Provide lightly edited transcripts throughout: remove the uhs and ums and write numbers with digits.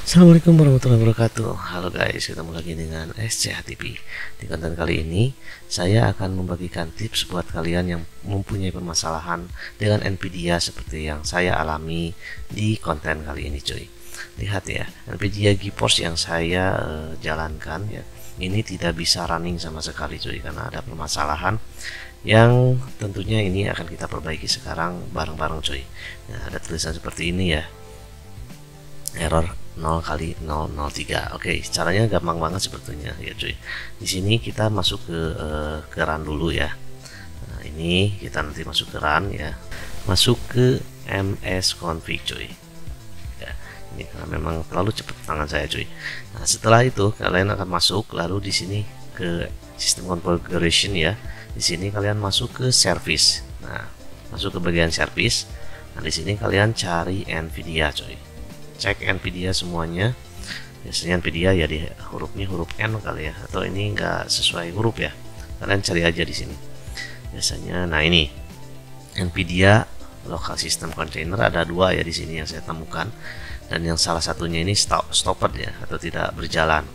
Assalamualaikum warahmatullahi wabarakatuh. Halo guys, ketemu lagi dengan SCHTV. Di konten kali ini saya akan membagikan tips buat kalian yang mempunyai permasalahan dengan Nvidia seperti yang saya alami di konten kali ini cuy. Lihat ya, Nvidia GeForce yang saya jalankan ya, ini tidak bisa running sama sekali cuy, karena ada permasalahan yang tentunya ini akan kita perbaiki sekarang bareng-bareng cuy. Nah, ada tulisan seperti ini ya, error 0 kali 003. Oke, caranya gampang banget sebetulnya ya cuy. Di sini kita masuk ke run dulu ya. Nah, ini kita nanti masuk ke run ya. Masuk ke msconfig cuy. Ya, ini karena memang terlalu cepat tangan saya cuy. Nah, setelah itu kalian akan masuk lalu di sini ke sistem configuration ya. Di sini kalian masuk ke service. Nah, masuk ke bagian service. Nah, di sini kalian cari Nvidia cuy. Cek Nvidia semuanya. Biasanya Nvidia ya di hurufnya huruf N kali ya, atau ini enggak sesuai huruf ya, kalian cari aja di sini biasanya. Nah, ini Nvidia local system container ada dua ya di sini yang saya temukan, dan yang salah satunya ini stopped ya, atau tidak berjalan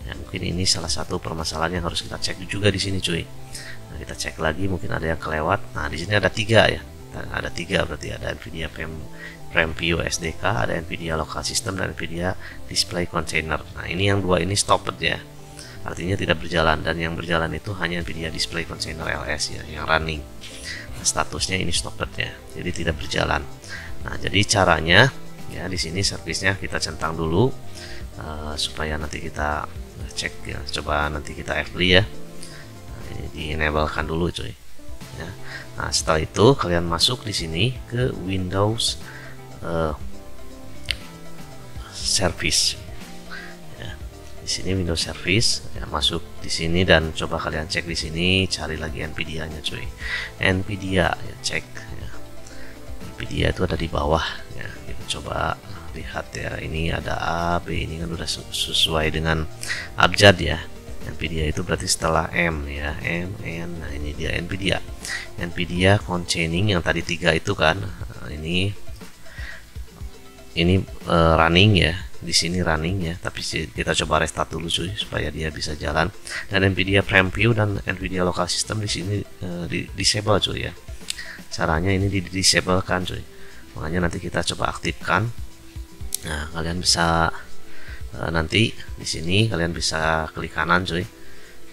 ya. Mungkin ini salah satu permasalahan yang harus kita cek juga di sini cuy. Nah, kita cek lagi, mungkin ada yang kelewat. Nah, di sini ada tiga ya, ada tiga, berarti ada Nvidia PRAMView SDK, ada Nvidia Local System, dan Nvidia Display Container. Nah, ini yang dua ini stopped ya, artinya tidak berjalan, dan yang berjalan itu hanya Nvidia Display Container LS ya, yang running. Nah, statusnya ini stopped ya, jadi tidak berjalan. Nah, jadi caranya ya, di sini servisnya kita centang dulu supaya nanti kita cek ya. Coba nanti kita FBLI ya. Nah, ini di enablekan dulu cuy ya. Nah, setelah itu kalian masuk di sini ke Windows service ya. Di sini Windows Service ya, masuk di sini dan coba kalian cek di sini, cari lagi Nvidia nya cuy. Nvidia ya, cek ya. Nvidia itu ada di bawah ya, kita coba lihat ya, ini ada A, B, ini kan udah sesuai dengan abjad ya. Nvidia itu berarti setelah M ya, M, N. Nah, ini dia Nvidia containing yang tadi tiga itu kan. Nah, ini running ya, di sini running ya, tapi kita coba restart dulu cuy supaya dia bisa jalan. Dan Nvidia PRAMView dan Nvidia Local System di sini disable cuy ya. Caranya ini di disable kan cuy, makanya nanti kita coba aktifkan. Nah, kalian bisa nanti di sini kalian bisa klik kanan cuy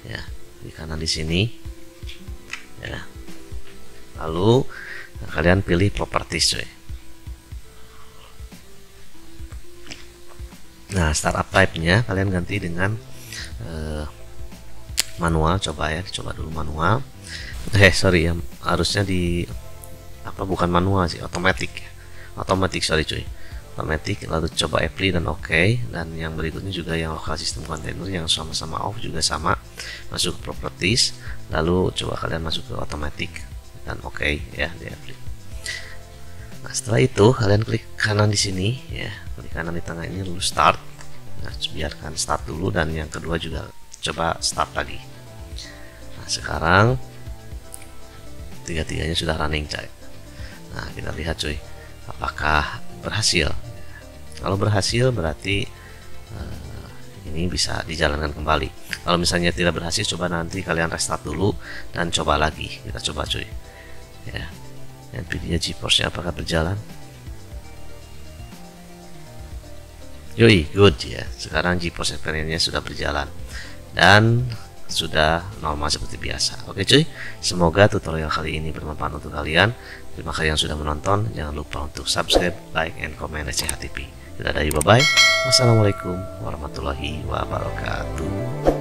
ya, klik kanan di sini ya, lalu kalian pilih properties cuy. Nah, startup type-nya kalian ganti dengan manual, coba ya, coba dulu manual. Sorry ya, harusnya di bukan manual sih, otomatis ya. Sorry cuy, otomatis. Lalu coba apply dan oke. Dan yang berikutnya juga yang local system container yang sama-sama off juga sama, masuk ke properties, lalu coba kalian masuk ke otomatis dan oke ya, di apply. Nah, setelah itu kalian klik kanan di sini ya, klik kanan di tengah ini lalu start. Nah, biarkan start dulu, dan yang kedua juga coba start lagi. Nah, sekarang tiga-tiganya sudah running coy. Nah, kita lihat cuy, apakah berhasil. Kalau berhasil berarti ini bisa dijalankan kembali. Kalau misalnya tidak berhasil, coba nanti kalian restart dulu dan coba lagi. Kita coba cuy ya, Nvidia GeForce nya apakah berjalan. Yoi, good ya, sekarang GeForce Experience nya sudah berjalan dan sudah normal seperti biasa. Oke cuy, semoga tutorial kali ini bermanfaat untuk kalian. Terima kasih yang sudah menonton. Jangan lupa untuk subscribe, like, and comment SCHTV. Kita dari bye bye. Wassalamualaikum warahmatullahi wabarakatuh.